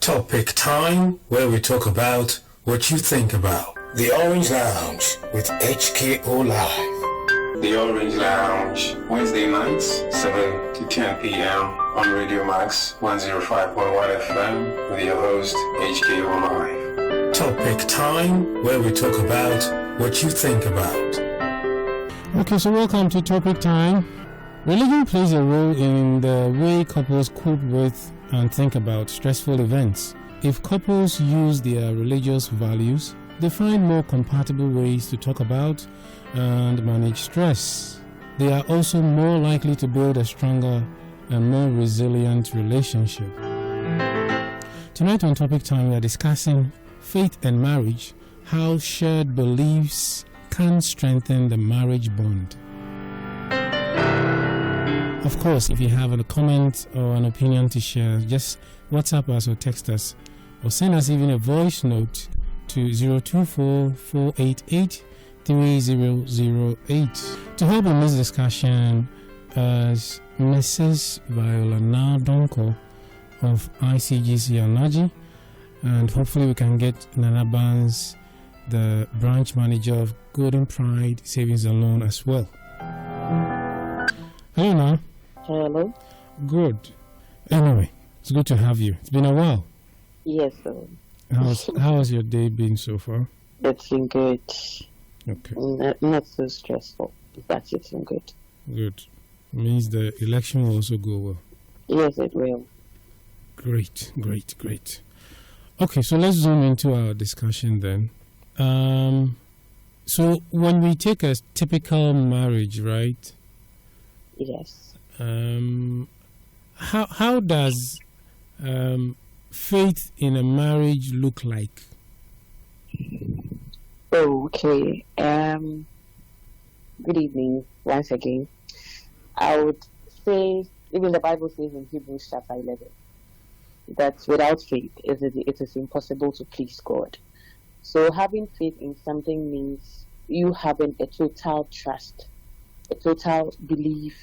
Topic time, where we talk about what you think about. The Orange Lounge with HKO Live. The Orange Lounge, Wednesday nights, 7 to 10 p.m. on Radio Max 105.1 FM with your host, HKO Live. Topic time, where we talk about what you think about. Okay, so welcome to Topic Time. Religion plays a role in the way couples cope with and think about stressful events. If couples use their religious values, they find more compatible ways to talk about and manage stress. They are also more likely to build a stronger and more resilient relationship. Tonight on Topic Time, we are discussing faith and marriage, how shared beliefs can strengthen the marriage bond. Of course, if you have a comment or an opinion to share, just WhatsApp us or text us or send us even a voice note to 024-488-3008. To help in this discussion is Mrs. Viola Nadonko of ICGC Anaji, and hopefully we can get Nana Barnes, the branch manager of Golden Pride Savings and Loan as well. Hello, Nana. Hello. Good. Anyway, it's good to have you. It's been a while. Yes, sir. How has your day been so far? It's been good. Okay. Not so stressful, but it's been good. Good. Means the election will also go well. Yes, it will. Great. Okay, so let's zoom into our discussion then. So when we take a typical marriage, right? Yes. How does faith in a marriage look like? Okay. Good evening once again. I would say, even the Bible says in Hebrews chapter 11, that without faith it is impossible to please God. So having faith in something means you having a total trust, a total belief,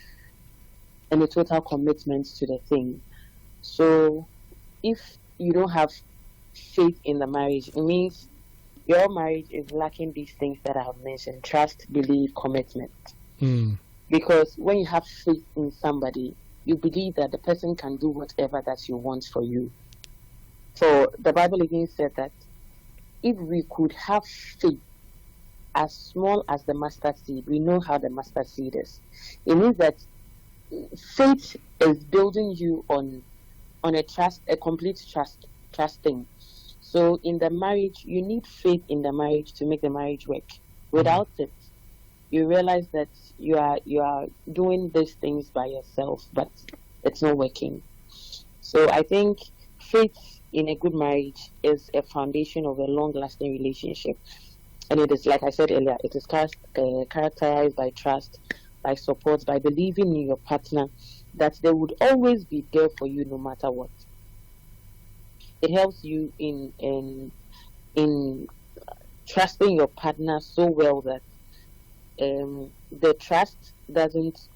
and a total commitment to the thing. So if you don't have faith in the marriage, it means your marriage is lacking these things that I have mentioned: trust, belief, commitment. Because when you have faith in somebody, you believe that the person can do whatever that you want for you. So the Bible again said that if we could have faith as small as the mustard seed, we know how the mustard seed is. It means that faith is building you on a trust, a complete trusting. So in the marriage, you need faith in the marriage to make the marriage work. Without it, you realize that you are doing these things by yourself, but it's not working. So I think faith in a good marriage is a foundation of a long-lasting relationship, and it is, like I said earlier, it is characterized by trust, by support, by believing in your partner that they would always be there for you no matter what. It helps you in trusting your partner so well that the trust doesn't,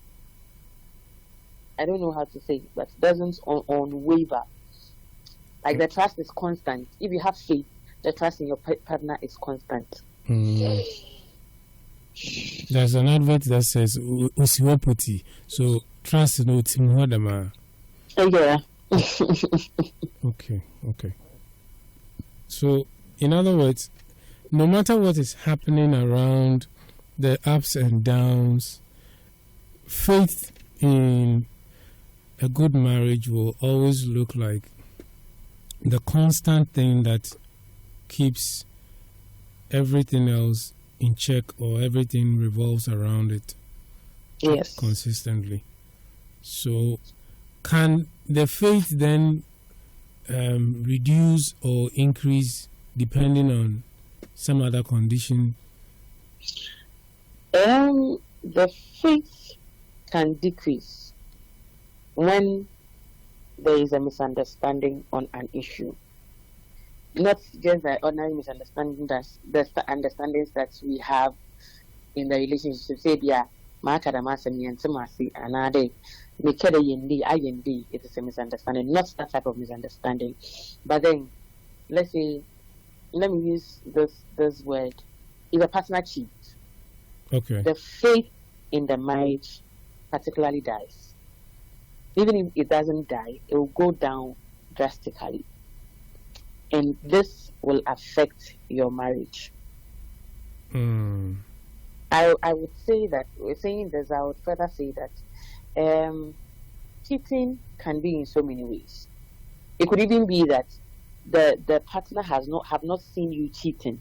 I don't know how to say it, but doesn't on waver. Like the trust is constant. If you have faith, the trust in your partner is constant. There's an advert that says Usiwapoti. So trust no Timhodama. Yeah. Okay. So in other words, no matter what is happening around, the ups and downs, faith in a good marriage will always look like the constant thing that keeps everything else in check, or everything revolves around it. Yes. Consistently. So can the faith then reduce or increase depending on some other condition? The faith can decrease when there is a misunderstanding on an issue. Not just the ordinary misunderstanding, that's the understandings that we have in the relationship. Say, yeah, it is a misunderstanding, not that type of misunderstanding. But then, let me use this word. If a partner cheats, okay, the faith in the marriage particularly dies. Even if it doesn't die, it will go down drastically. And this will affect your marriage. I would say that, saying this, I would further say that cheating can be in so many ways. It could even be that the partner have not seen you cheating,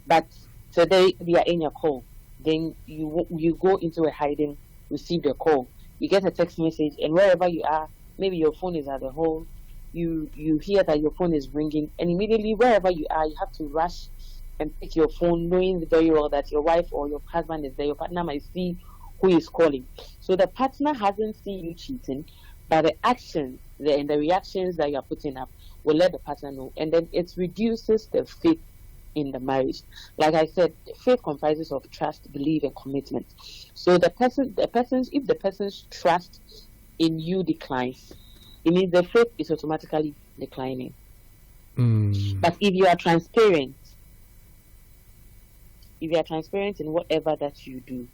but today they are in your call. Then you go into a hiding, receive the call, you get a text message, and wherever you are, maybe your phone is at the home. You hear that your phone is ringing, and immediately wherever you are, you have to rush and pick your phone, knowing very well that your wife or your husband is there. Your partner might see who is calling. So the partner hasn't seen you cheating, but the actions and the reactions that you are putting up will let the partner know, and then it reduces the faith in the marriage. Like I said, faith comprises of trust, belief, and commitment. So if the person's trust in you declines, it means the faith is automatically declining. But if you are transparent in whatever that you do,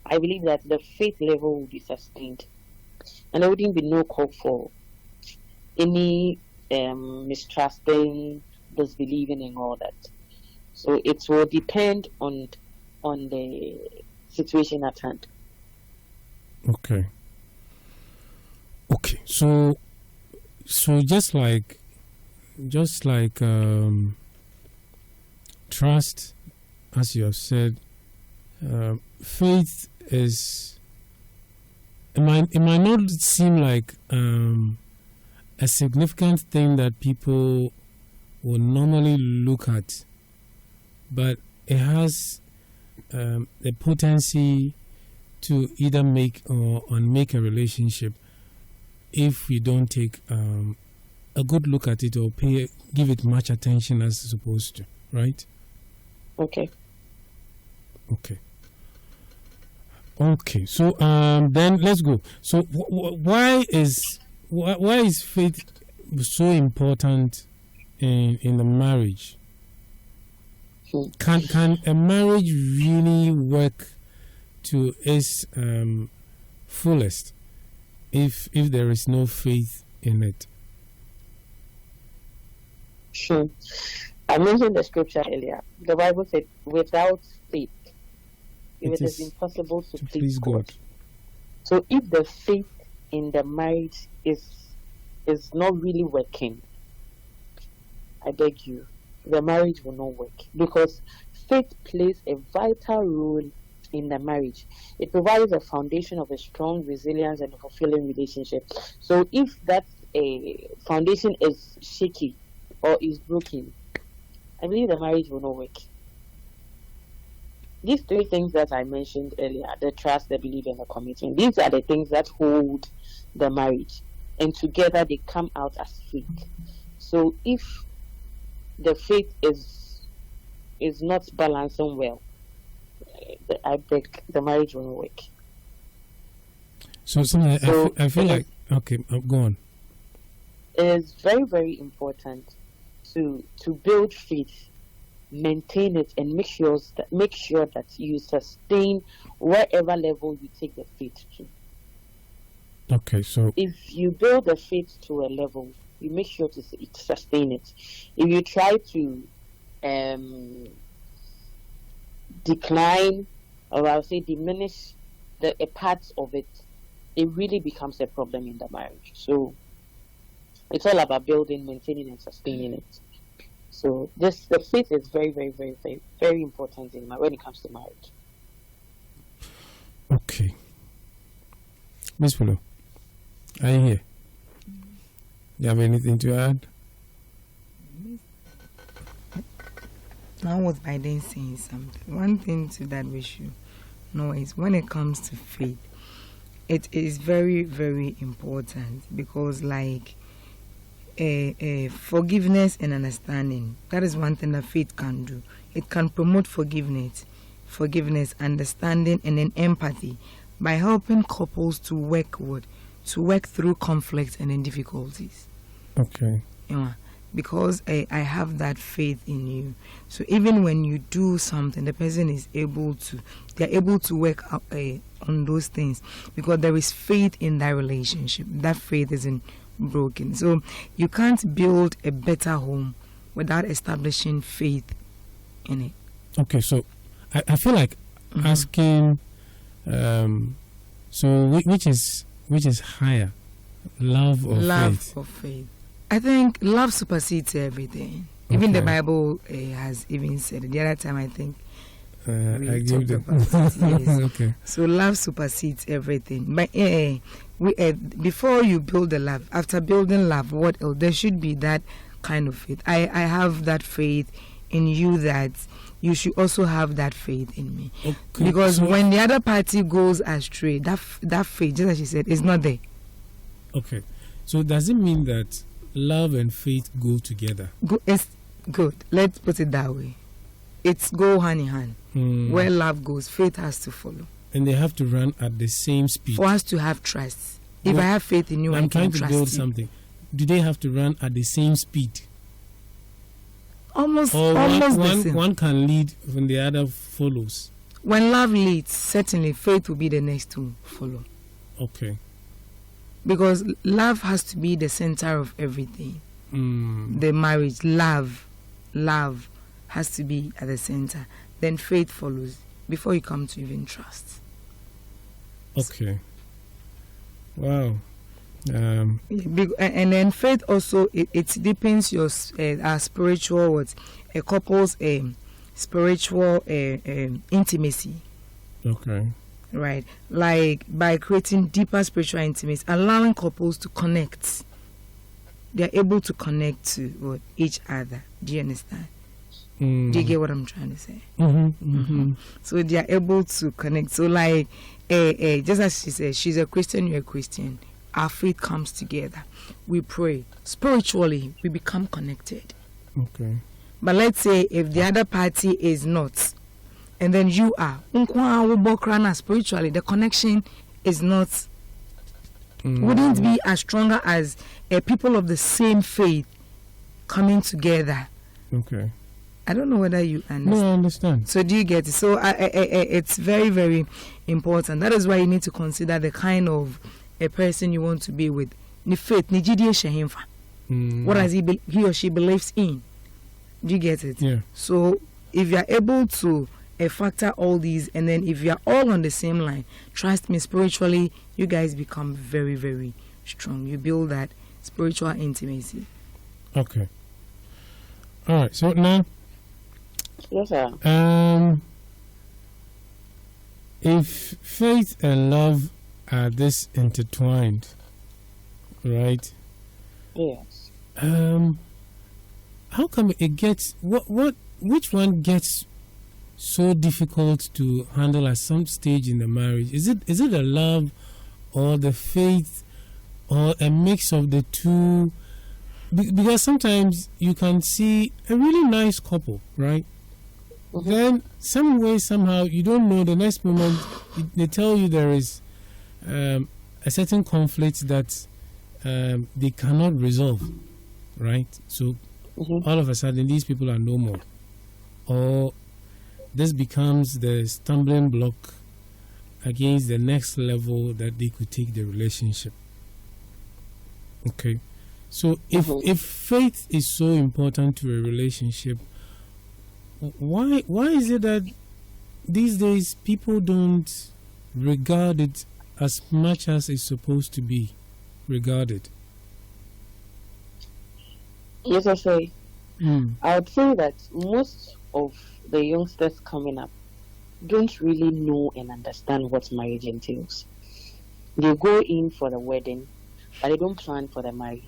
I believe that the faith level will be sustained, and there wouldn't be no call for any mistrusting, disbelieving, and all that. So it will depend on the situation at hand. Okay. So just like trust, as you have said, faith is. It might not seem like a significant thing that people will normally look at, but it has the potency to either make or unmake a relationship if we don't take a good look at it or give it much attention as it's supposed to, right? Okay. So then let's go. So why is faith so important in the marriage? Can a marriage really work to its fullest if there is no faith in it? Sure. I mentioned the scripture earlier. The Bible said, without faith, it is impossible to please God. So if the faith in the marriage is not really working, I beg you, the marriage will not work, because faith plays a vital role in the marriage. It provides a foundation of a strong, resilience, and a fulfilling relationship. So if that foundation is shaky or is broken, I believe the marriage will not work. These three things that I mentioned earlier, the trust, the belief, and the commitment, these are the things that hold the marriage, and together they come out as faith. So if the faith is not balancing well, I beg, the marriage won't work. So I feel like, okay, go on. It is very, very important to build faith, maintain it, and make sure that you sustain wherever level you take the faith to. Okay, so if you build the faith to a level, you make sure to sustain it. If you try to decline, or I'll say diminish a part of it, it really becomes a problem in the marriage. So it's all about building, maintaining, and sustaining it. So the faith is very, very, very, very, very important when it comes to marriage. Okay. Miss Pulu, are you here? You have anything to add? Now was Biden saying something. One thing to that we should know is when it comes to faith, it is very, very important, because like forgiveness and understanding, that is one thing that faith can do. It can promote forgiveness, understanding, and then empathy by helping couples to work to work through conflict and in difficulties. Okay. Yeah, because I have that faith in you. So even when you do something, the person is able to, they're able to work out, on those things, because there is faith in that relationship. That faith isn't broken. So you can't build a better home without establishing faith in it. Okay, so I feel like asking, so which is higher, love or faith? Or faith. I think love supersedes everything. Even the Bible has even said it. The other time I think I give them. Yes. Okay. So love supersedes everything. But before you build the love, after building love, what else? There should be that kind of faith. I have that faith in you, that you should also have that faith in me. Okay. Because So when the other party goes astray, that faith, just as she said, is not there. okay. So does it mean that love and faith go together? It's good. Let's put it that way. It's go hand in hand. Where love goes, faith has to follow. And they have to run at the same speed. For us to have trust. If Well, I have faith in you, I'm I trying can to trust build you. something. Do they have to run at the same speed? Almost Or the same. one can lead when the other follows? When love leads, certainly faith will be the next to follow. Okay. Because love has to be the center of everything. The marriage, love has to be at the center. Then faith follows before you come to even trust. Okay. Wow. And then faith also, it deepens your spiritual a couple's spiritual intimacy. Okay. Right, like by creating deeper spiritual intimacy, allowing couples to connect. They're able to connect to each other. Do you understand? Do you get what I'm trying to say? So they are able to connect. So like, just as she said, she's a Christian, you're a Christian. Our faith comes together. We pray. Spiritually, we become connected. Okay. But let's say if the other party is not, and then you are, spiritually, the connection is not, wouldn't be as stronger as people of the same faith coming together. Okay. I don't know whether you understand. No, I understand. So do you get it? So it's very, very important. That is why you need to consider the kind of a person you want to be with. Ni faith, ni jidie shehimfa. What does he or she believes in? Do you get it? Yeah. So if you are able to factor all these, and then if you are all on the same line, trust me, spiritually, you guys become very, very strong. You build that spiritual intimacy. Okay. All right. So now, Yes, sir. if faith and love are this intertwined, right? Yes. How come it gets which one gets so difficult to handle at some stage in the marriage? Is it the love or the faith or a mix of the two? Because sometimes you can see a really nice couple, right? Then some way, somehow, you don't know, the next moment they tell you there is a certain conflict that they cannot resolve, right? So all of a sudden these people are no more, or this becomes the stumbling block against the next level that they could take the relationship. Okay, so if faith is so important to a relationship, why is it that these days people don't regard it as much as it's supposed to be regarded? Yes, I say. I would say that most of the youngsters coming up don't really know and understand what marriage entails. They go in for the wedding, but they don't plan for the marriage.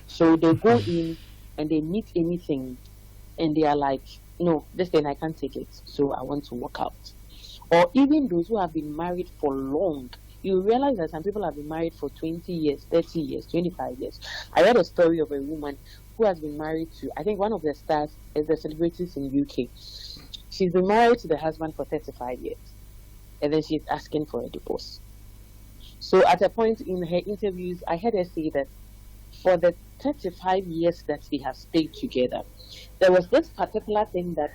So they go in and they meet anything, and they are like, no, this thing I can't take it, so I want to walk out. Or even those who have been married for long, you realize that some people have been married for 20 years, 30 years, 25 years. I read a story of a woman who has been married to, I think one of the stars is the celebrities in UK. She's been married to the husband for 35 years, and then she's asking for a divorce. So at a point in her interviews, I heard her say that for the 35 years that they have stayed together, there was this particular thing that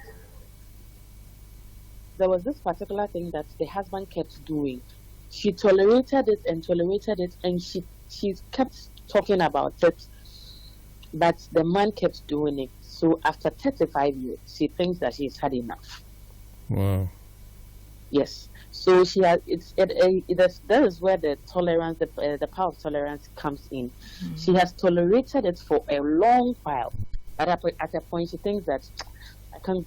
the husband kept doing. She tolerated it, and she kept talking about it, but the man kept doing it. So after 35 years, she thinks that she's had enough. Wow. Yes. So she has. That is where the tolerance, the power of tolerance comes in. Mm-hmm. She has tolerated it for a long while, but at a point she thinks that I can't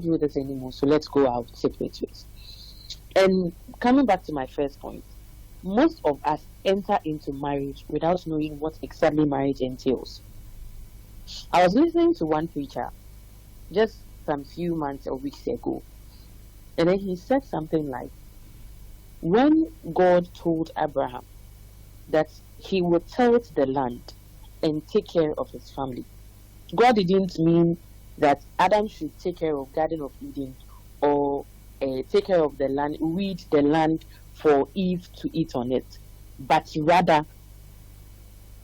do this anymore. So let's go out separate ways. And coming back to my first point, most of us enter into marriage without knowing what exactly marriage entails. I was listening to one preacher just some few months or weeks ago, and then he said something like, when God told Abraham that he would tilt the land and take care of his family, God didn't mean that Adam should take care of Garden of Eden or take care of the land, weed the land for Eve to eat on it, but rather,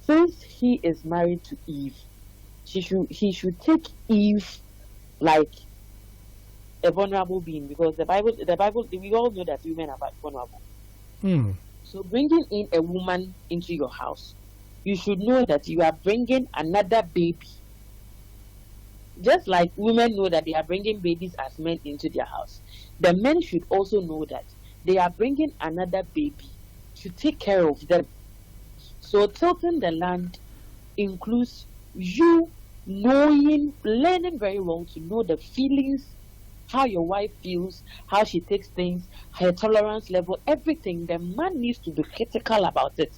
since he is married to Eve, he should take Eve like a vulnerable being, because the Bible, we all know that women are vulnerable. So bringing in a woman into your house, you should know that you are bringing another baby. Just like women know that they are bringing babies as men into their house, the men should also know that they are bringing another baby to take care of them. So tilting the land includes you learning very well to know the feelings, how your wife feels, how she takes things, her tolerance level, everything. The man needs to be critical about it.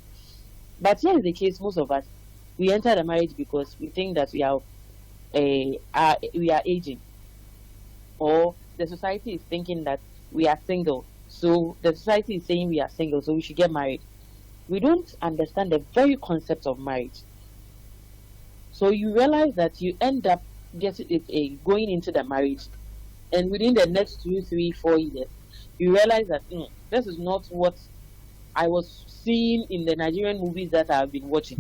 But here is the case: most of us, we enter the marriage because we think that we are aging, or the society is thinking that we are single. So the society is saying we are single, so we should get married. We don't understand the very concept of marriage. So you realize that you end up going into the marriage, and within the next 2, 3, 4 years, you realize that this is not what I was seeing in the Nigerian movies that I've been watching.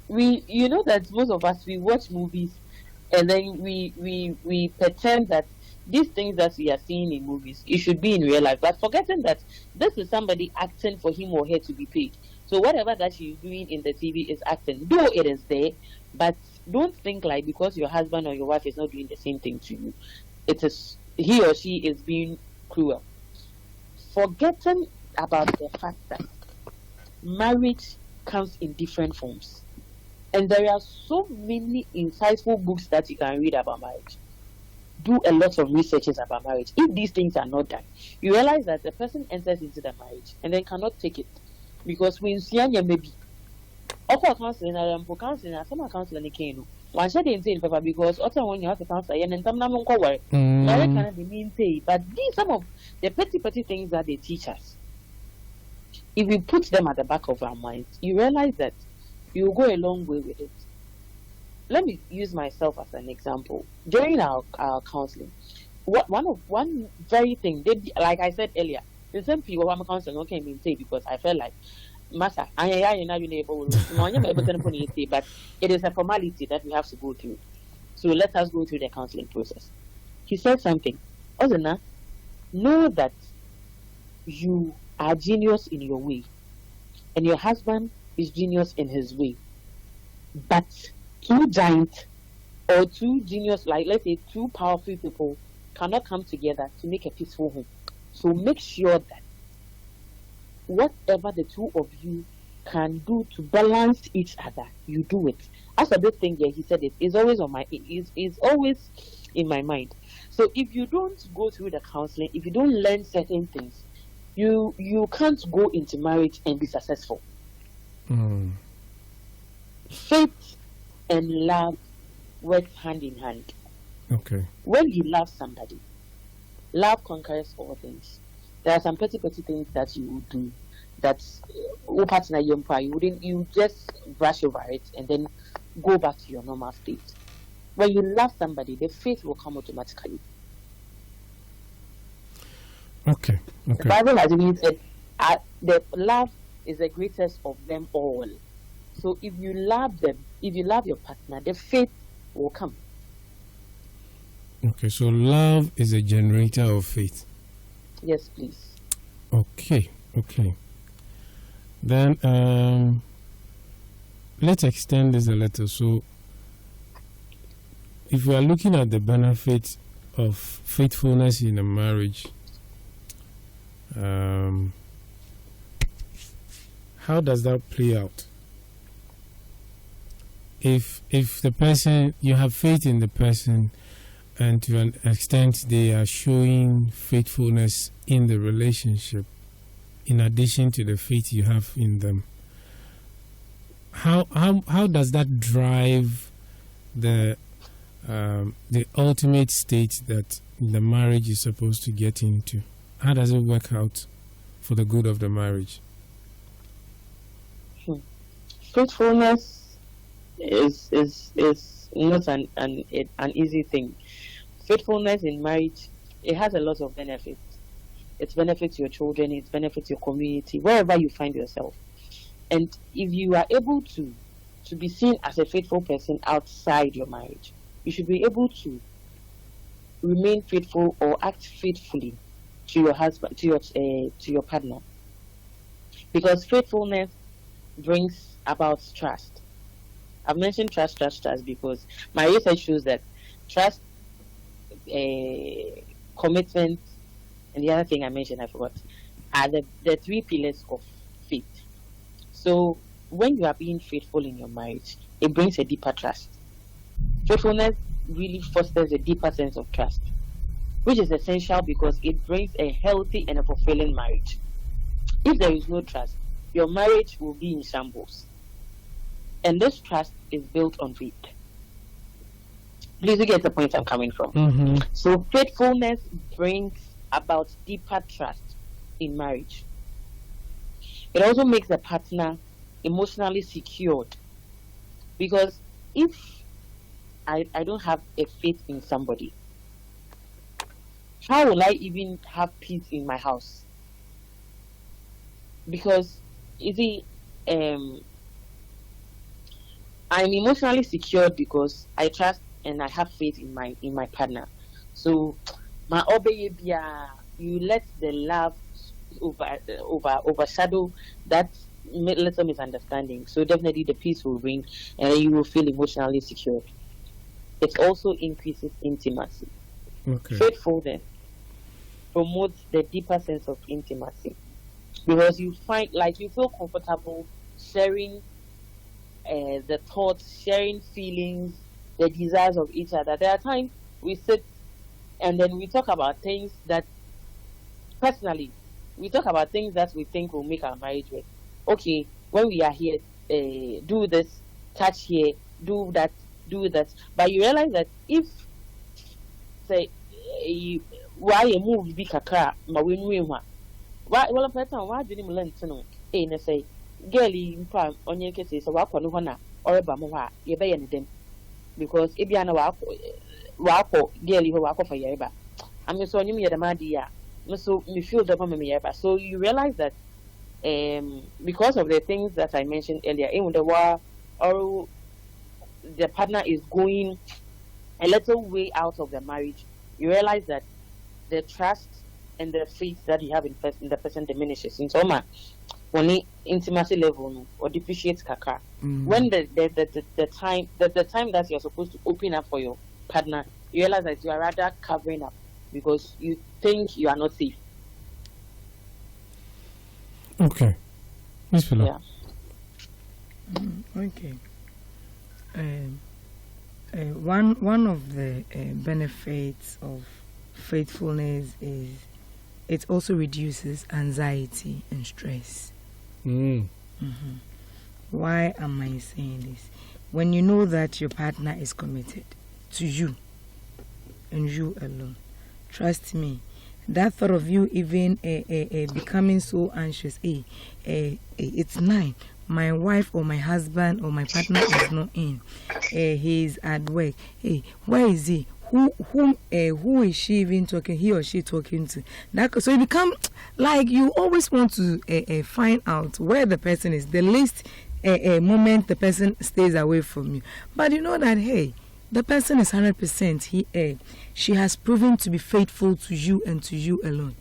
You know that most of us, we watch movies, and then we pretend that these things that we are seeing in movies, it should be in real life, but forgetting that this is somebody acting for him or her to be paid. So whatever that she's doing in the TV is acting, though it is there, but don't think like because your husband or your wife is not doing the same thing to you, he or she is being cruel. Forgetting about the fact that marriage comes in different forms. And there are so many insightful books that you can read about marriage. Do a lot of researches about marriage. If these things are not done, you realize that the person enters into the marriage and then cannot take it. Because when you maybe counseling, some counseling came. One shot didn't say paper because when you have to counsel and some not worry. Cannot be mean say, but these some of the petty things that they teach us. If we put them at the back of our minds, you realize that you will go a long way with it. Let me use myself as an example. During our counseling, one very thing, like I said earlier, the same people I'm counseling okay mean say because I felt like Master, but it is a formality that we have to go through. So let us go through the counseling process. He said something. Ozana, know that you are genius in your way, and your husband is genius in his way. But two giant or two genius, like let's say two powerful people, cannot come together to make a peaceful home. So make sure that whatever the two of you can do to balance each other, you do it. As a big thing here, he said it's always it's always in my mind. So if you don't go through the counseling, if you don't learn certain things, you can't go into marriage and be successful. Faith and love work hand in hand. Okay. When you love somebody, love conquers all things. There are some petty things that you would do that you just brush over it and then go back to your normal state. When you love somebody, the faith will come automatically. Okay. The Bible has even said the love is the greatest of them all. So if you love them, if you love your partner, the faith will come. Okay, so love is a generator of faith. Yes, please. Okay. Then let's extend this a little. So if we are looking at the benefits of faithfulness in a marriage, how does that play out? If the person, you have faith in the person, and to an extent they are showing faithfulness in the relationship, in addition to the faith you have in them, how does that drive the ultimate state that the marriage is supposed to get into? How does it work out for the good of the marriage? Faithfulness is not an easy thing. Faithfulness in marriage, it has a lot of benefits. It benefits your children, it benefits your community, wherever you find yourself. And if you are able to be seen as a faithful person outside your marriage, you should be able to remain faithful or act faithfully to your husband, to your partner. Because faithfulness brings about trust. I've mentioned trust because my research shows that trust, commitment, and the other thing I mentioned, I forgot, are the three pillars of faith. So when you are being faithful in your marriage, it brings a deeper trust. Faithfulness really fosters a deeper sense of trust, which is essential because it brings a healthy and a fulfilling marriage. If there is no trust, your marriage will be in shambles. And this trust is built on faith. Please, you get the point I'm coming from. Mm-hmm. So faithfulness brings about deeper trust in marriage. It also makes the partner emotionally secured. Because if I don't have a faith in somebody, how will I even have peace in my house? Because, you see, I'm emotionally secured because I trust and I have faith in my partner. So, my obeyabia, you let the love overshadow that little misunderstanding. So definitely the peace will reign, and you will feel emotionally secure. It also increases intimacy. Okay. Faithfulness promotes the deeper sense of intimacy because you feel comfortable sharing the thoughts, sharing feelings, the desires of each other. There are times we sit and then we talk about things that, personally, we talk about things that we think will make our marriage work. Okay, when we are here, do this, touch here, do that. But you realize that if, say, why a move be kakra, ma win why well, a person, why didn't you learn to know? And say, girlie, in prime, on your cases, or walk on one or a bamoa, you bay any them. Because if you are a walk, girlie who walk off a yerba. I'm so you me the madia. So you feel the woman yerba. So you realize that because of the things that I mentioned earlier, in the war or the partner is going a little way out of the marriage, you realize that the trust and the faith that you have in the person diminishes. In so much, when the intimacy level or depreciates kakra, when the time that you're supposed to open up for your partner, you realize that you are rather covering up because you think you are not safe. Okay, Miss Philo. Yeah. Okay. One of the benefits of faithfulness is it also reduces anxiety and stress. Why am I saying this? When you know that your partner is committed to you and you alone, trust me, that thought of you even becoming so anxious, it's 9. My wife or my husband or my partner is not in. He's at work. Hey, where is he? who is she even talking? He or she talking to? So you become like you always want to find out where the person is. The least moment the person stays away from you, but you know that hey, the person is 100%. She has proven to be faithful to you and to you alone.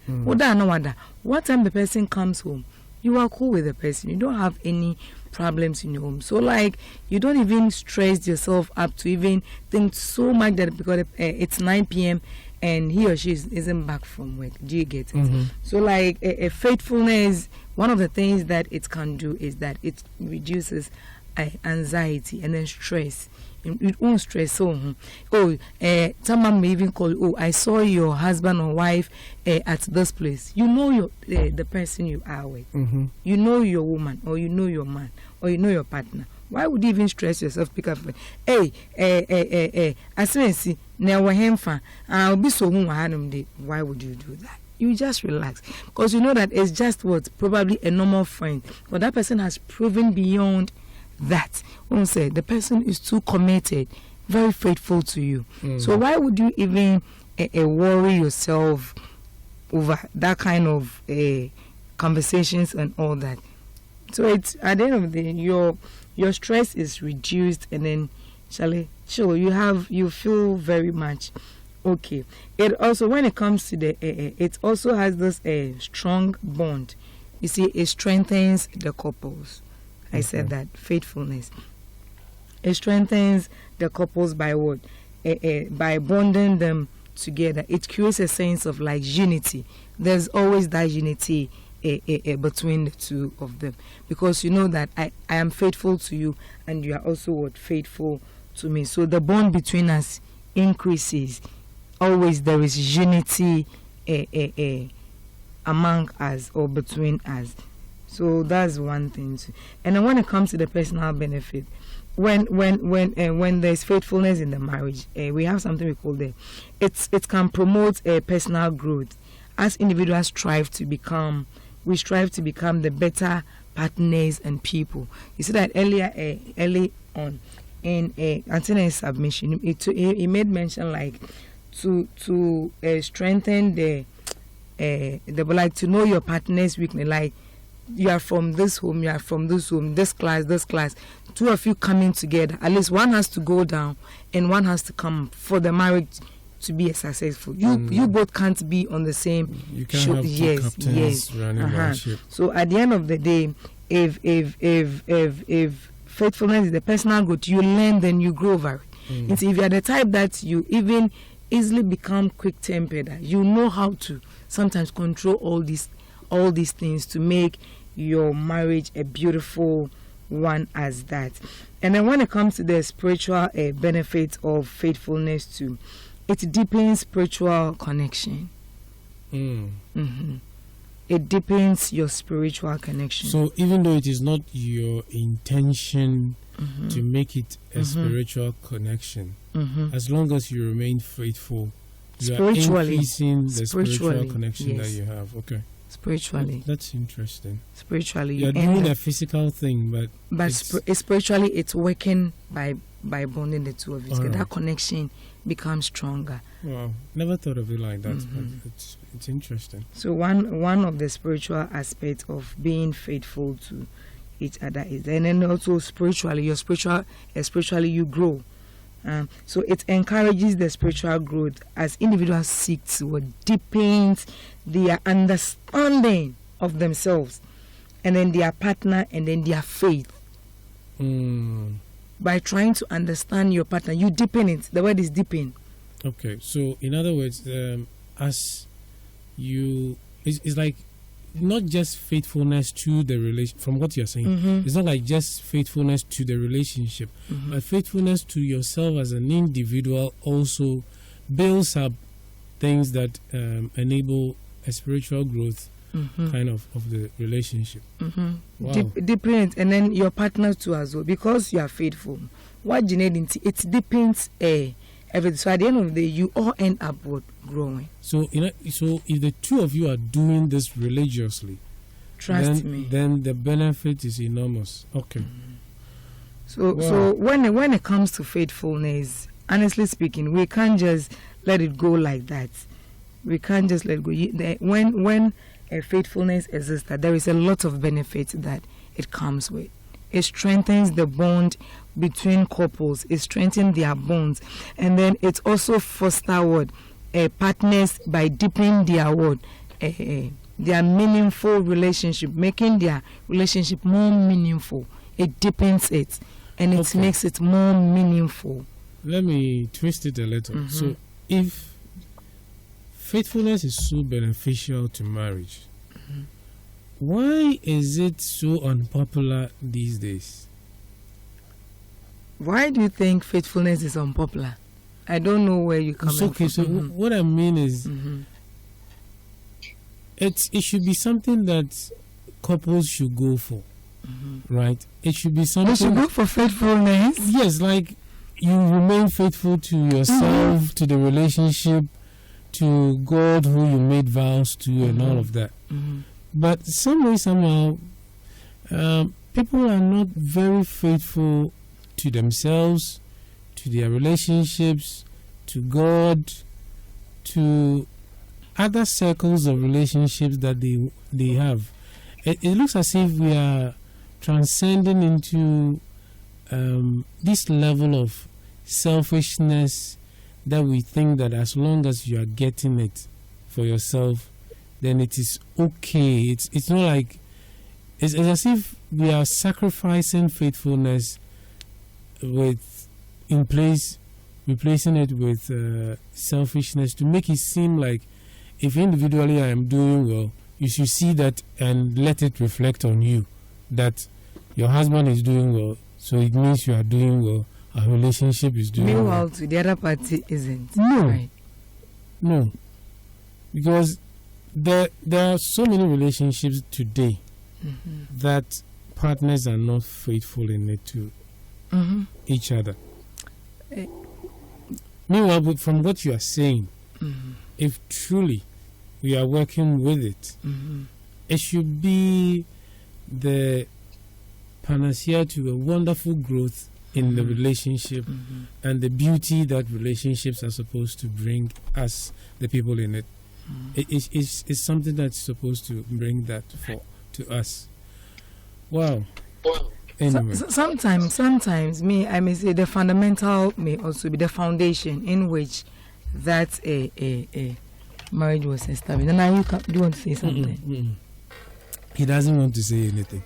What time the person comes home, you are cool with the person. You don't have any problems in your home. So like you don't even stress yourself up to even think so much that because it's 9 p.m. and he or she isn't back from work. Do you get it? So like a faithfulness, one of the things that it can do is that it reduces anxiety and then stress. It won't stress. So, someone may even call, I saw your husband or wife at this place. You know the person you are with. You know your woman, or you know your man, or you know your partner. Why would you even stress yourself? Pick up, I see, now I'll be so why would you do that? You just relax, because you know that it's just probably a normal friend, but that person has proven beyond that. When say the person is too committed, very faithful to you. So why would you even worry yourself over that kind of conversations and all that? So it's at the end of the day, your stress is reduced, and then you feel very much okay. It also, when it comes to the it also has this strong bond. You see, it strengthens the couples. I said that faithfulness. It strengthens the couples by what? By bonding them together. It creates a sense of like unity. There's always that unity between the two of them, because you know that I am faithful to you and you are also faithful to me. So the bond between us increases. Always there is unity among us or between us. So that's one thing. And then when it comes to the personal benefit, when there's faithfulness in the marriage, we have something we call it can promote personal growth. As individuals strive to become the better partners and people. You see that early on in Anthony's submission, he made mention like to strengthen the like to know your partner's weakness, like. You are from this home, you are from this home, this class. Two of you coming together. At least one has to go down and one has to come for the marriage to be successful. You both can't be on the same. You can't have two captains running one ship. So at the end of the day, if faithfulness is the personal growth, you learn, then you grow over it. And if you are the type that you even easily become quick-tempered, you know how to sometimes control all these things to make your marriage a beautiful one as that. And then when it comes to the spiritual benefits of faithfulness too, it deepens spiritual connection. It deepens your spiritual connection. So even though it is not your intention to make it a spiritual connection, as long as you remain faithful, you are increasing the spiritual connection that you have. Okay. Spiritually, that's interesting. Spiritually, you're doing a physical thing, but spiritually, it's working by bonding the two of you. That connection becomes stronger. Wow, never thought of it like that. But it's interesting. So one of the spiritual aspects of being faithful to each other is, and then also spiritually, spiritually you grow. So it encourages the spiritual growth as individuals seek to deepen their understanding of themselves, and then their partner, and then their faith. By trying to understand your partner, you deepen it. The word is deepen. Okay, so in other words, as you, it's like not just faithfulness to the relation. From what you're saying, it's not like just faithfulness to the relationship, but faithfulness to yourself as an individual also builds up things that enable a spiritual growth kind of the relationship. Wow. Deepens, and then your partner too as well, because you are faithful. What you need, it deepens everything. So at the end of the day, you all end up growing. So so if the two of you are doing this religiously, trust me, then the benefit is enormous. Okay. So when it comes to faithfulness, honestly speaking, we can't just let it go like that. We can't just let go. When a faithfulness exists, there is a lot of benefit that it comes with. It strengthens the bond between couples. It strengthens their bonds, and then it also fosters partners by deepening their meaningful relationship, making their relationship more meaningful. It deepens it, and it makes it more meaningful. Let me twist it a little. So, if faithfulness is so beneficial to marriage, why is it so unpopular these days? Why do you think faithfulness is unpopular? I don't know where you come from. So what I mean is, it should be something that couples should go for, right? It should be something. You should go for faithfulness. Yes, like you remain faithful to yourself, to the relationship, to God who you made vows to, and all of that. But somehow, people are not very faithful to themselves, to their relationships, to God, to other circles of relationships that they have. It looks as if we are transcending into this level of selfishness that we think that as long as you are getting it for yourself, then it is okay. It's not like it's as if we are sacrificing faithfulness replacing it with selfishness to make it seem like if individually I am doing well, you should see that and let it reflect on you that your husband is doing well, so it means you are doing well. Our relationship is doing well. Meanwhile, to the other party isn't. No, right? No, because there are so many relationships today that partners are not faithful in it to each other. Meanwhile, but from what you are saying, if truly we are working with it, it should be the panacea to a wonderful growth in the relationship and the beauty that relationships are supposed to bring us, the people in it. It's something that's supposed to bring that to us. Wow. Anyway. Sometimes I may say the fundamental may also be the foundation in which that a marriage was established. And now do you want to say something? He doesn't want to say anything.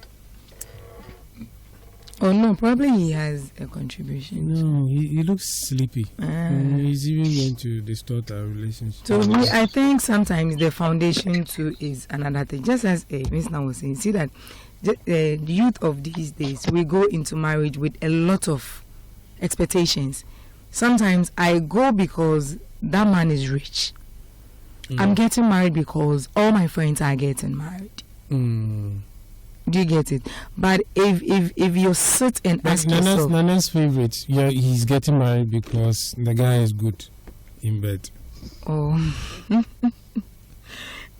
Oh no, probably he has a contribution. No, he looks sleepy. He's even going to distort our relationship. So I think sometimes the foundation too is another thing. Just as Ms. Now was saying, see that the youth of these days, we go into marriage with a lot of expectations. Sometimes I go because that man is rich. I'm getting married because all my friends are getting married. Do you get it? But if you sit and ask yourself, Nana's favorite, he's getting married because the guy is good in bed. Oh,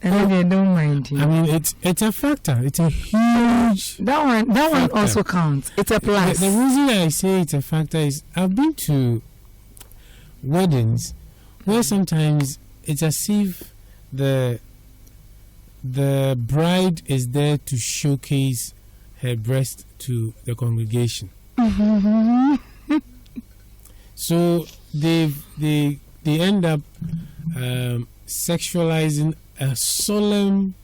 and I don't mind him. I mean, it's a factor. It's a huge. That one also counts. It's a plus. The reason I say it's a factor is I've been to weddings where sometimes it's as if the bride is there to showcase her breast to the congregation. So they end up sexualizing a solemn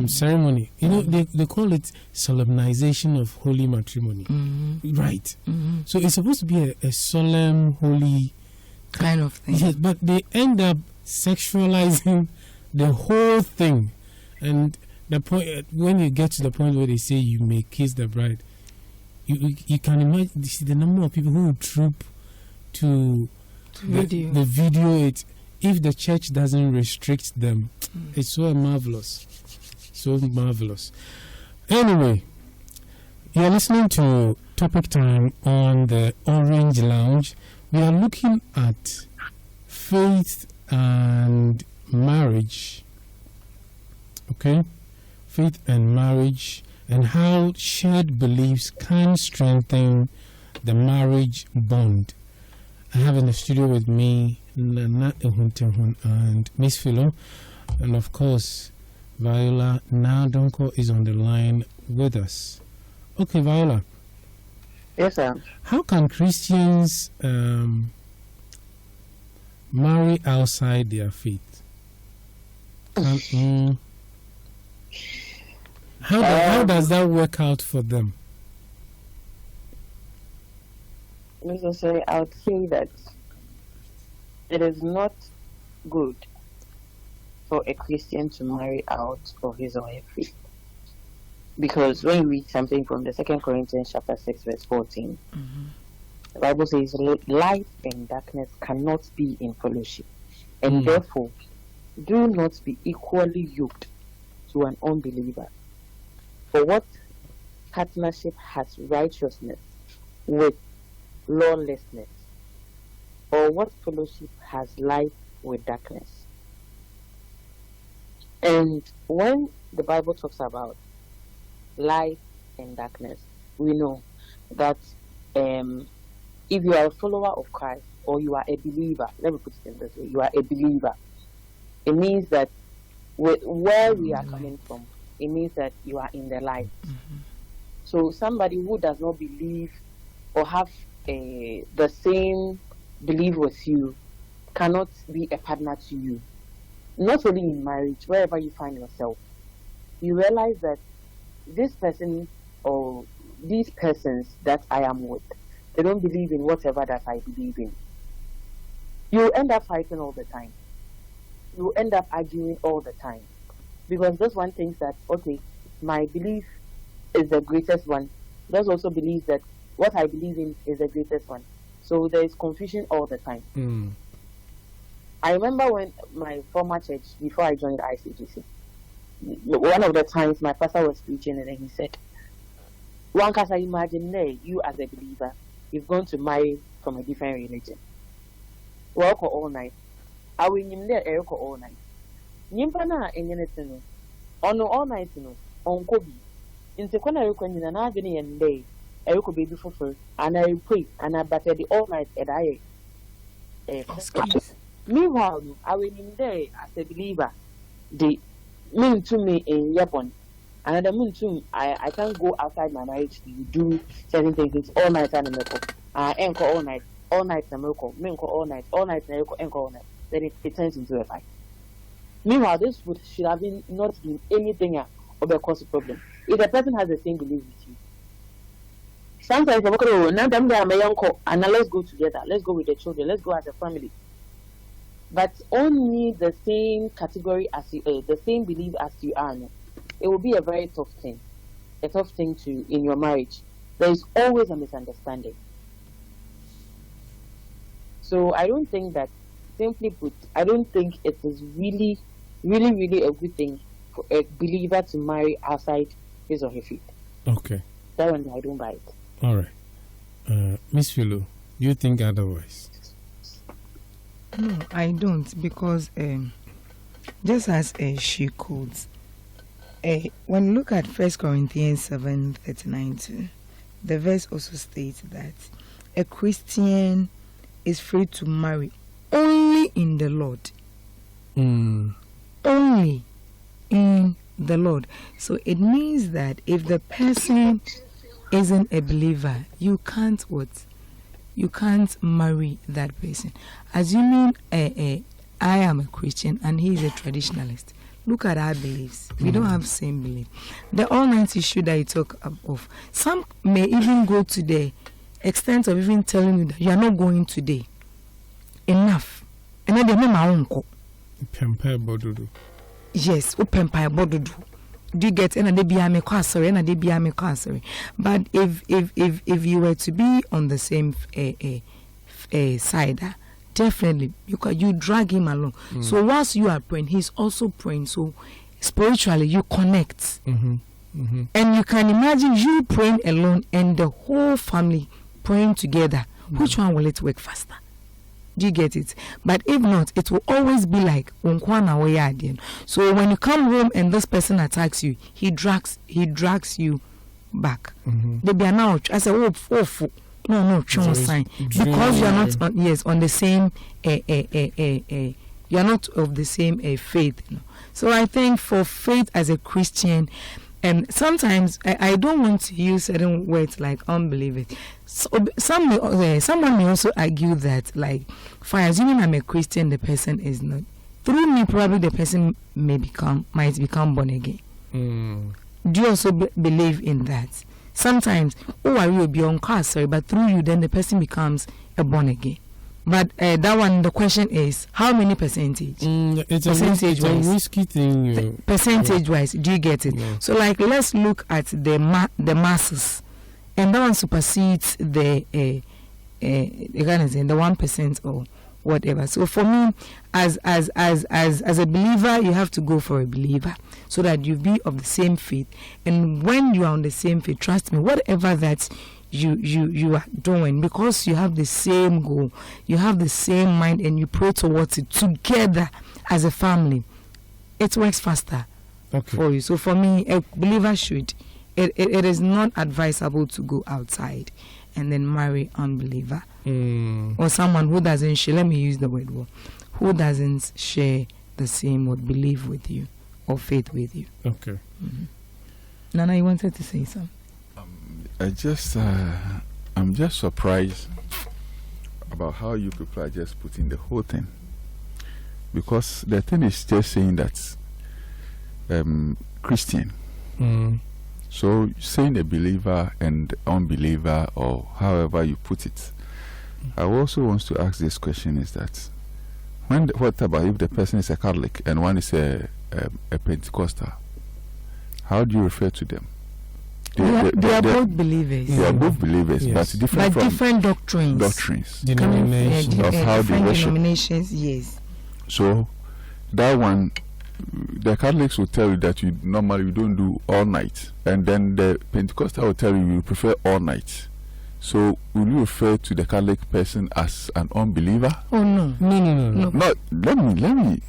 ceremony. You know, they call it solemnization of holy matrimony. Right. So it's supposed to be a solemn, holy kind of thing. Yes, but they end up sexualizing the whole thing. And the point, when you get to the point where they say you may kiss the bride, you can imagine the number of people who would troop to the video. If the church doesn't restrict them, it's so marvelous. So marvelous. Anyway, you're listening to Topic Time on the Orange Lounge. We are looking at faith and marriage. Okay? Faith and marriage, and how shared beliefs can strengthen the marriage bond. I have in the studio with me Nana Ehunterhun and Miss Philo, and of course Viola Nadonko is on the line with us. Okay, Viola. Yes, sir. How can Christians marry outside their faith? How does that work out for them? Necessarily, I would say that it is not good for a Christian to marry out of his or her faith. Because when you read something from the 2 Corinthians chapter 6, verse 14, the Bible says light and darkness cannot be in fellowship. And therefore, do not be equally yoked to an unbeliever. For what partnership has righteousness with lawlessness? Or what fellowship has light with darkness? And when the Bible talks about light and darkness, we know that if you are a follower of Christ or you are a believer, let me put it in this way, you are a believer, it means that where we are coming from, it means that you are in the light. So somebody who does not believe or have the same belief with you cannot be a partner to you. Not only in marriage, wherever you find yourself, you realize that this person or these persons that I am with, they don't believe in whatever that I believe in. You end up fighting all the time. You end up arguing all the time. Because this one thinks that, okay, my belief is the greatest one. This also believes that what I believe in is the greatest one. So there is confusion all the time. I remember when my former church, before I joined ICGC, one of the times my pastor was preaching and then he said, one can imagine you as a believer, you've gone to marry from a different religion. Work all night. I will name there all night. Nimpana and Yenetino. On all night, on Kobe. In Sekona Rukwin and Adini and day, Eriko baby for first, and I pray and I battered the all night at I. Meanwhile, I will name there as a believer. The mean to me in Japan. Another mean to I can't go outside my marriage to do certain things. It's all night and anchor all night and milk, all night, anchor all night. Then it turns into a fight. Meanwhile, this should have been not been anything or the cause of problem. If the person has the same belief with you, sometimes now and let's go together, let's go with the children, let's go as a family. But only the same category as you, the same belief as you are. It will be a very tough thing to in your marriage. There is always a misunderstanding. So I don't think that, simply put, I don't think it is really a good thing for a believer to marry outside his or her faith. Okay. That one I don't buy it. All right. Miss Philo, you think otherwise? No, I don't, because just as she quotes, when you look at 1 Corinthians 7:39, the verse also states that a Christian is free to marry only in the Lord. Only in the Lord. So it means that if the person isn't a believer, you can't marry that person. Assuming I am a Christian and he is a traditionalist. Look at our beliefs. We don't have the same belief. The all-night issue that you talk of, some may even go to the extent of even telling you that you are not going today. Enough. And then they know my uncle. Yes, do you get and they be sorry. But if you were to be on the same side, definitely you drag him along. So whilst you are praying, he's also praying. So spiritually you connect. And you can imagine you praying alone and the whole family praying together. Which one will it work faster? Do you get it? But if not, it will always be like so when you come home and this person attacks you, he drags you back. They be now I say No, sign. Because you are not on the same you are not of the same faith. So I think for faith as a Christian, sometimes I don't want to use certain words like unbelievers. So, someone may also argue that, like, for assuming I'm a Christian, the person is not. Through me, probably the person might become born again. Do you also believe in that? Sometimes, I will be on cast, sorry, but through you, then the person becomes a born again. But that one, the question is, how many percentage? It's a risky thing. Percentage-wise, do you get it? Yeah. So, like, let's look at the masses, and that one supersedes the 1% or whatever. So, for me, as a believer, you have to go for a believer so that you be of the same faith. And when you are on the same faith, trust me, whatever that you are doing, because you have the same goal, you have the same mind, and you pray towards it together as a family, it works faster for you. So for me, a believer should, it is not advisable to go outside and then marry unbeliever or someone who doesn't share, let me use the word who doesn't share the same word belief with you or faith with you. Okay. Nana, you wanted to say something? I'm just surprised about how you people are just putting the whole thing, because the thing is just saying that Christian. So saying a believer and unbeliever, or however you put it. I also want to ask this question: is that what about if the person is a Catholic and one is a Pentecostal? How do you refer to them? They are both believers. They are both believers, yes. but different doctrines. Denominations. Of how they worship. Denominations, yes. So that one, the Catholics will tell you that you normally don't do all night, and then the Pentecostal will tell you prefer all night. So will you refer to the Catholic person as an unbeliever? Oh no. No. Let me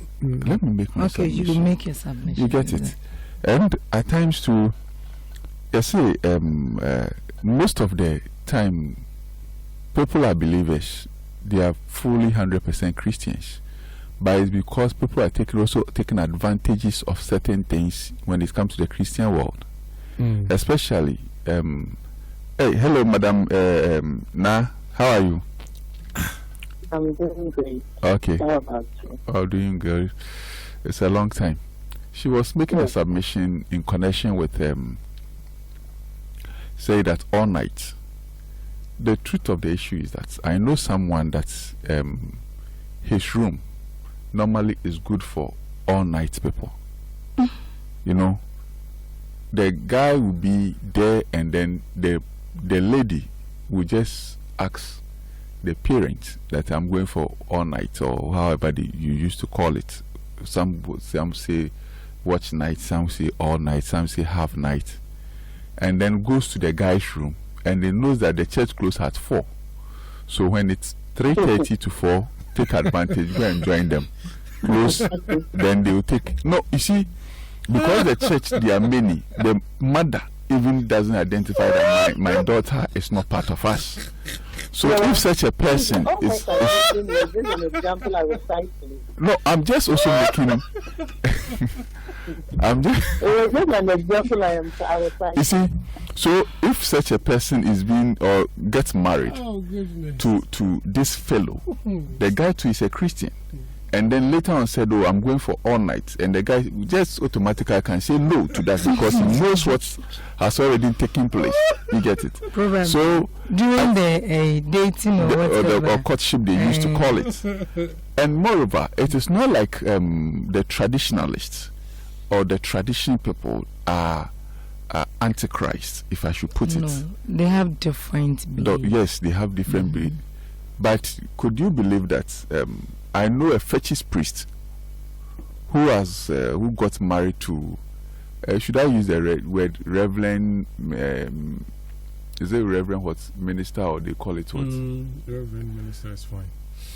make my submission. Okay, you make your submission. You get it. And at times too, you see, most of the time, people are believers. They are fully 100% Christians. But it's because people are taking advantages of certain things when it comes to the Christian world. Especially, hey, hello, Madam Na, how are you? I'm doing great. Okay. How about you? Oh, doing good. It's a long time. She was making a submission in connection with say that all night. The truth of the issue is that I know someone that his room normally is good for all night people. You know, the guy will be there, and then the lady will just ask the parent that I'm going for all night, or however you used to call it. Some say watch night, some say all night, some say half night, and then goes to the guy's room, and they knows that the church closes at 4. So when it's 3:30 to 4, take advantage, go and join them. Close, then they will take. No, you see, because the church, there are many, the mother even doesn't identify that my daughter is not part of us. So if such a person is this is an example I was citing. No, I'm just also making I'm just It was an example I was citing. you see, so if such a person is being or gets married to this fellow, the guy too is a Christian, and then later on said, oh, I'm going for all night, and the guy just automatically can say no to that because he knows what has already taken place. You get it? Problem. So during the dating or courtship, they used to call it. And moreover, it is not like the traditionalists or the tradition people are antichrist, if I should put it. No, they have different beliefs. Yes, they have different beliefs. But could you believe that I know a fetish priest who got married to should I use the word reverend? Is it reverend what minister, or they call it what? Reverend minister is fine.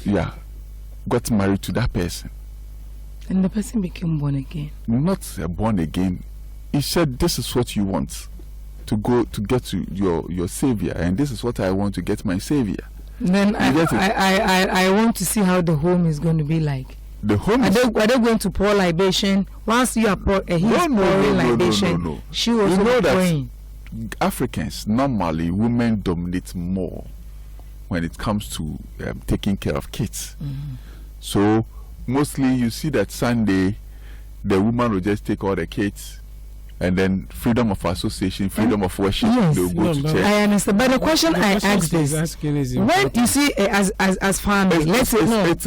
Yeah, got married to that person, and the person became born again. Not born again. He said, "This is what you want." to go to get to your savior, and this is what I want to get my savior. Then I want to see how the home is going to be like. The home are they going to pour libation? Once you are pouring libation, no. She was pouring. Africans, normally women dominate more when it comes to taking care of kids. So mostly you see that Sunday the woman will just take all the kids, and then freedom of association, freedom of worship, they'll go to church. I understand, but the question I asked is when you see as family, let's say I've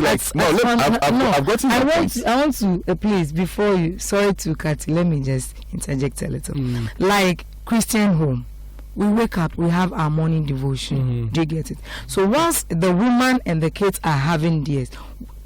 got I want to please, before you, sorry to cut, let me just interject a little. Like Christian home, we wake up, we have our morning devotion. Do you get it? So once the woman and the kids are having theirs,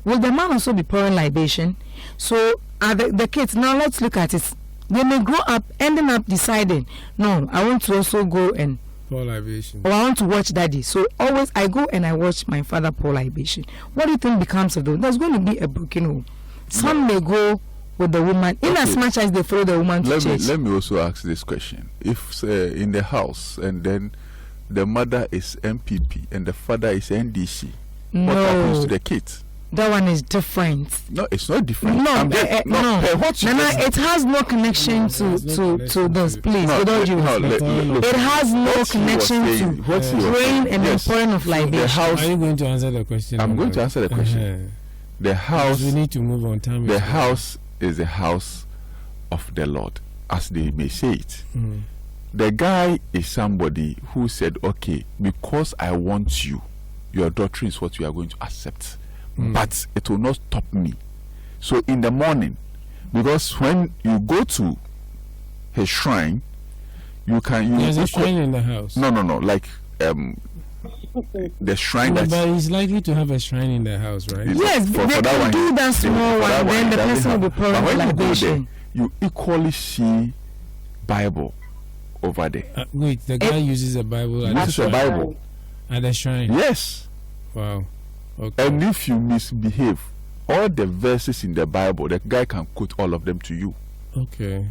will the man also be pouring libation? So are the kids, now let's look at it. They may grow up, ending up deciding, no, I want to also go and pour libation, or I want to watch daddy. So always I go and I watch my father pour libation. What do you think becomes of them? There's going to be a broken home. Some may go with the woman, in as much as they throw the woman to church. Let me also ask this question. If in the house, and then the mother is MPP and the father is NDC, what happens to the kids? That one is different. No, it's not different. No, it has no connection to those. Please, it has no connection to praying and the pouring of libation. Are you going to answer the question? I'm going to answer the question. The house. We need to move on. Time the house is the house of the Lord, as they may say it. The guy is somebody who said, "Okay, because I want you, your doctrine is what you are going to accept." But it will not stop me. So in the morning, because when you go to his shrine, there's a shrine in the house. No, like the shrine. But he's likely to have a shrine in the house, right? Yes, for they that can do that small one. Then the person will be pouring libation. You equally see Bible over there. Wait, the guy uses a Bible at the shrine. Yes. Wow. Okay. And if you misbehave, all the verses in the Bible, the guy can quote all of them to you. Okay.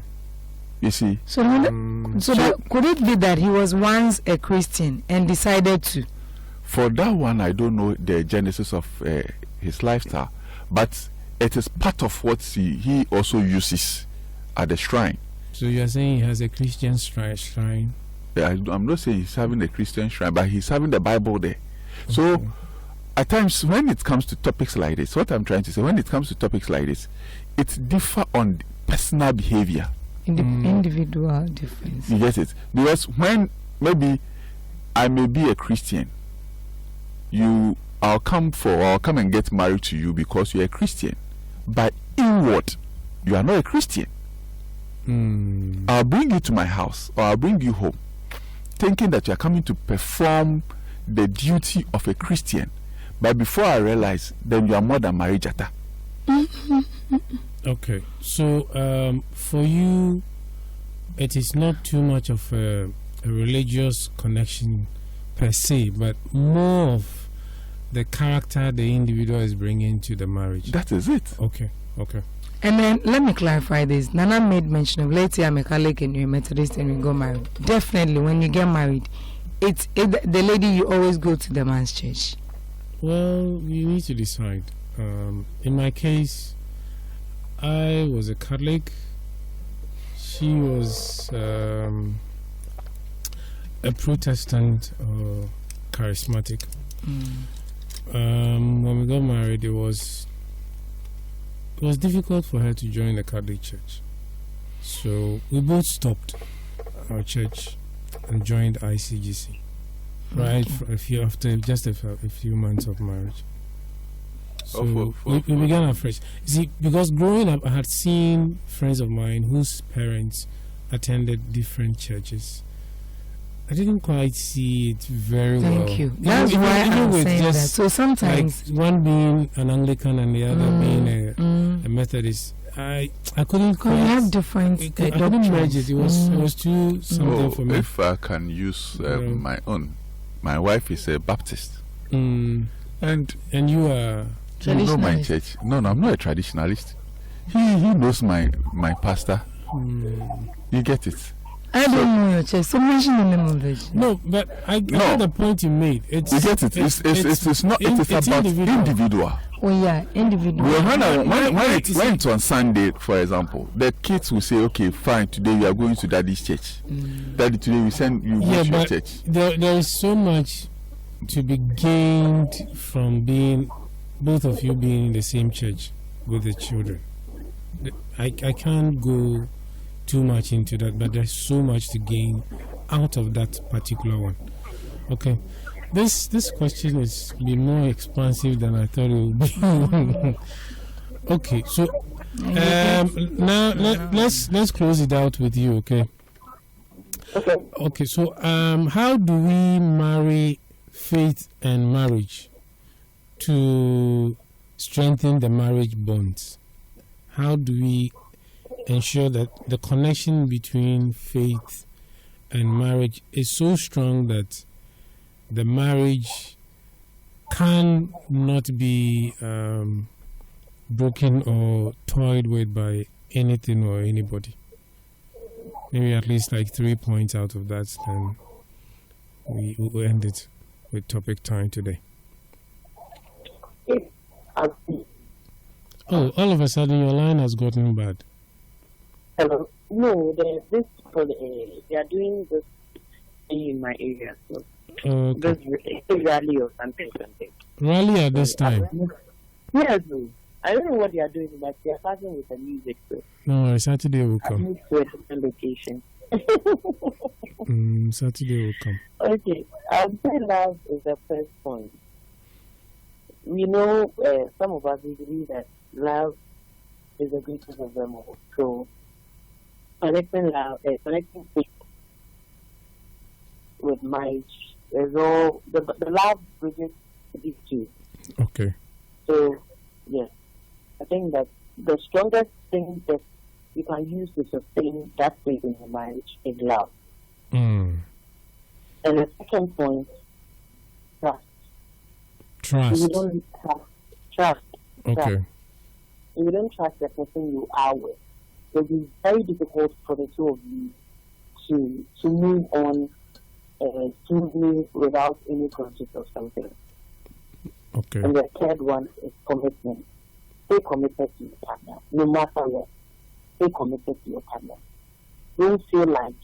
You see? So could it be that he was once a Christian and decided to? For that one, I don't know the genesis of his lifestyle, but it is part of what he also uses at the shrine. So you're saying he has a Christian shrine? I'm not saying he's having a Christian shrine, but he's having the Bible there. Okay. So at times, when it comes to topics like this, what I'm trying to say, when it comes to topics like this, it differs on personal behavior. Individual difference. You get it? Because when maybe I may be a Christian, I'll come and get married to you because you're a Christian. But inward, you are not a Christian. I'll bring you to my house, or I'll bring you home, thinking that you are coming to perform the duty of a Christian. But before I realize, then you are more than Mary Jata. Okay, so for you, it is not too much of a religious connection per se, but more of the character the individual is bringing to the marriage. That is it. Okay. And then let me clarify this. Nana made mention of, let's say I'm a Catholic and you're a Methodist and we go married. Definitely, when you get married, it's the lady, you always go to the man's church. Well, you need to decide. In my case, I was a Catholic. She was a Protestant or charismatic. When we got married, it was difficult for her to join the Catholic Church. So we both stopped our church and joined ICGC. Right, after just a few months of marriage. So we began afresh. See, because growing up, I had seen friends of mine whose parents attended different churches. I didn't quite see it very well. Thank you. That's why I'm saying that. So sometimes, like one being an Anglican and the other being a Methodist, I couldn't quite. We have different. I couldn't merge it. It was too something for me. If I can use my own. My wife is a Baptist. And you are you know my church. No, I'm not a traditionalist. He knows my pastor. You get it. I don't know your church. So mention the name of the church. No, but I get the point you made. You get it. It's not. It is about individual. Oh yeah, individual. Well, when it went on Sunday, for example, the kids will say, "Okay, fine. Today we are going to Daddy's church. Daddy, today we send you to your church." There is so much to be gained from being both of you being in the same church with the children. I can't go too much into that, but there's so much to gain out of that particular one. Okay, this question is been more expansive than I thought it would be. Okay, so now let's close it out with you. Okay. Okay. So how do we marry faith and marriage to strengthen the marriage bonds? How do we ensure that the connection between faith and marriage is so strong that the marriage can not be broken or toyed with by anything or anybody? Maybe at least like 3 points out of that, then we will end it with topic time today. Oh, all of a sudden your line has gotten bad. Hello. No, there's this for they are doing this thing in my area. So Okay. this rally or something. Rally at this time. Yes, I don't know what they are doing, but they are starting with the music. So No, Saturday will I come. moved to a different location. Saturday will come. Okay, I'll say love is the first point. We know some of us we believe that love is the greatest of them all. So connecting faith with marriage is all the love bridges these two. Okay. So yes, I think that the strongest thing that you can use to sustain that faith in your marriage is love. Mm. And the second point, trust. Trust. You don't trust. Okay. If you don't trust the person you are with, it will be very difficult for the two of you to move on smoothly without any conflict or something. Okay. And the third one is commitment. Stay committed to your partner, no matter what. Stay committed to your partner. Don't feel like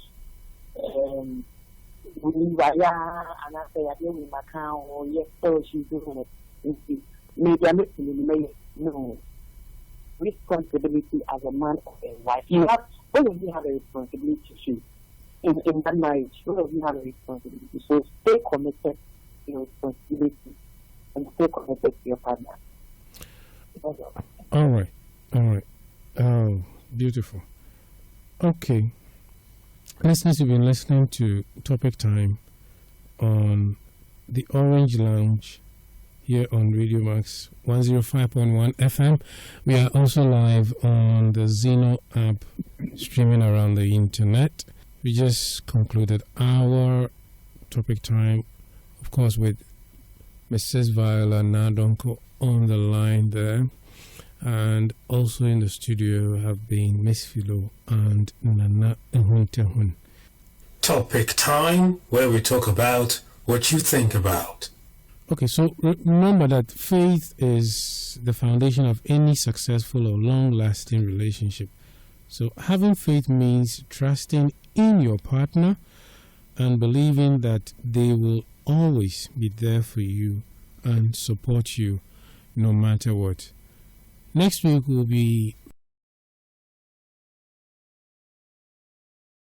she's doing it. Maybe I'm making no responsibility as a man or a wife. Both of you have a responsibility too. In that marriage, both of you have a responsibility. So stay committed to your responsibility and stay committed to your partner. All right. Oh, beautiful. Okay. Listeners, you've been listening to Topic Time on the Orange Lounge here on Radio Max 105.1 FM. We are also live on the Zeno app, streaming around the internet. We just concluded our Topic Time, of course, with Mrs. Viola Nadonko on the line there. And also in the studio have been Miss Philo and Nana Ehun. Topic Time, where we talk about what you think about. Okay, so remember that faith is the foundation of any successful or long-lasting relationship. So having faith means trusting in your partner and believing that they will always be there for you and support you no matter what. Next week we'll be